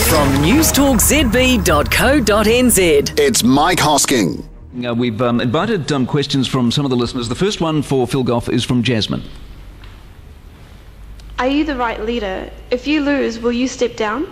From newstalkzb.co.nz. It's Mike Hosking. We've invited questions from some of the listeners. The first one for Phil Goff is from Jasmine. Are you the right leader? If you lose, will you step down?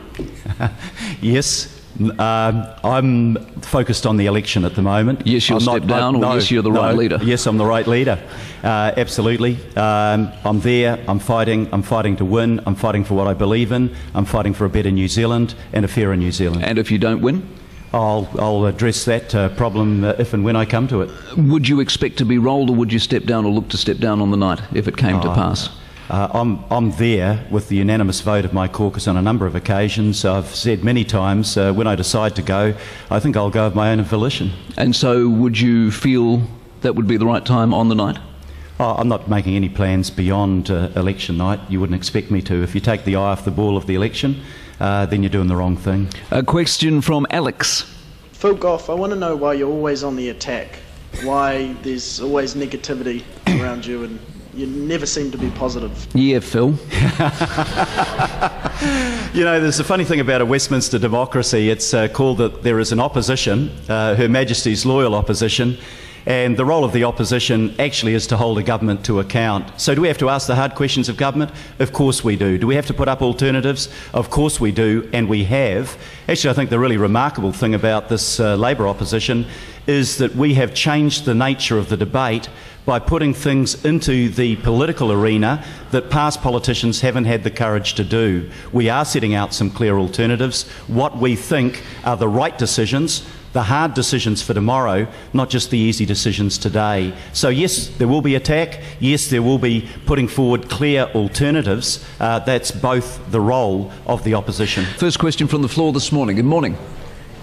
Yes. I'm focused on the election at the moment. Yes, you'll step down, or yes, you're the right leader? Yes, I'm the right leader. Absolutely. I'm there, I'm fighting to win, I'm fighting for what I believe in, I'm fighting for a better New Zealand and a fairer New Zealand. And if you don't win? I'll address that problem if and when I come to it. Would you expect to be rolled, or would you step down or look to step down on the night if it came to pass? I'm there with the unanimous vote of my caucus on a number of occasions. I've said many times when I decide to go, I think I'll go of my own volition. And so would you feel that would be the right time on the night? I'm not making any plans beyond election night. You wouldn't expect me to. If you take the eye off the ball of the election, then you're doing the wrong thing. A question from Alex. Phil Goff, I want to know why you're always on the attack, why there's always negativity around you, and you never seem to be positive. Yeah, Phil. You know, there's a funny thing about a Westminster democracy. It's called that there is an opposition, Her Majesty's loyal opposition, and the role of the opposition actually is to hold a government to account. So do we have to ask the hard questions of government? Of course we do. Do we have to put up alternatives? Of course we do, and we have. Actually, I think the really remarkable thing about this Labour opposition is that we have changed the nature of the debate by putting things into the political arena that past politicians haven't had the courage to do. We are setting out some clear alternatives, what we think are the right decisions, the hard decisions for tomorrow, not just the easy decisions today. So yes, there will be attack. Yes, there will be putting forward clear alternatives. That's both the role of the opposition. First question from the floor this morning. Good morning.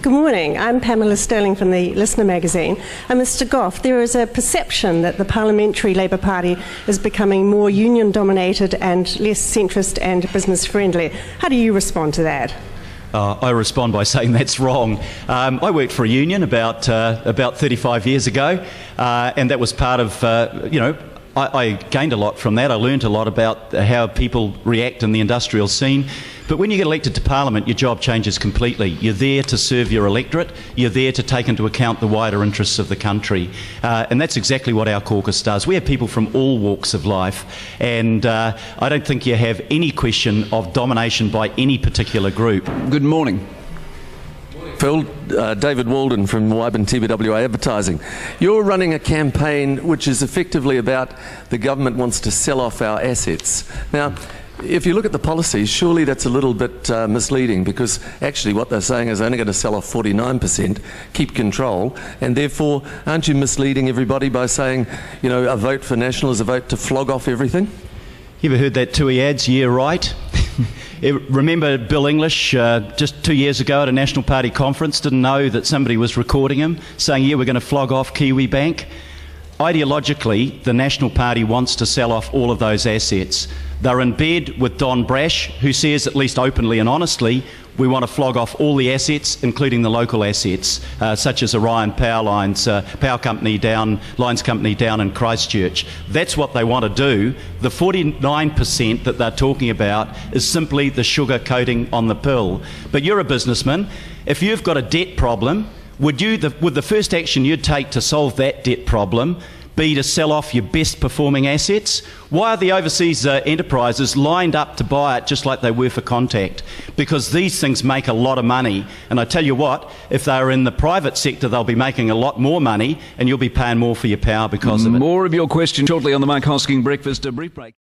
Good morning. I'm Pamela Sterling from the Listener magazine. And Mr Goff, there is a perception that the Parliamentary Labour Party is becoming more union-dominated and less centrist and business-friendly. How do you respond to that? I respond by saying that's wrong. I worked for a union about 35 years ago, and that was part of, I gained a lot from that. I learned a lot about how people react in the industrial scene. But when you get elected to Parliament, your job changes completely. You're there to serve your electorate. You're there to take into account the wider interests of the country. And that's exactly what our caucus does. We have people from all walks of life. And I don't think you have any question of domination by any particular group. Good morning. Phil, David Walden from Wyburn TBWA Advertising. You're running a campaign which is effectively about the government wants to sell off our assets. Now, if you look at the policies, surely that's a little bit misleading, because actually what they're saying is they're only going to sell off 49%, keep control, and therefore aren't you misleading everybody by saying, you know, a vote for National is a vote to flog off everything? You ever heard that TUI ads? Yeah, right. Remember Bill English just 2 years ago at a National Party conference, didn't know that somebody was recording him saying, yeah, we're going to flog off Kiwi Bank. Ideologically, the National Party wants to sell off all of those assets. They're in bed with Don Brash, who says, at least openly and honestly, we want to flog off all the assets, including the local assets, such as Orion Power Lines, Lines Company down in Christchurch. That's what they want to do. The 49% that they're talking about is simply the sugar coating on the pill. But you're a businessman. If you've got a debt problem, would the first action you'd take to solve that debt problem be to sell off your best performing assets? Why are the overseas enterprises lined up to buy it just like they were for Contact? Because these things make a lot of money. And I tell you what, if they are in the private sector, they'll be making a lot more money, and you'll be paying more for your power because of it. More of your questions shortly on the Mike Hosking Breakfast. A brief break.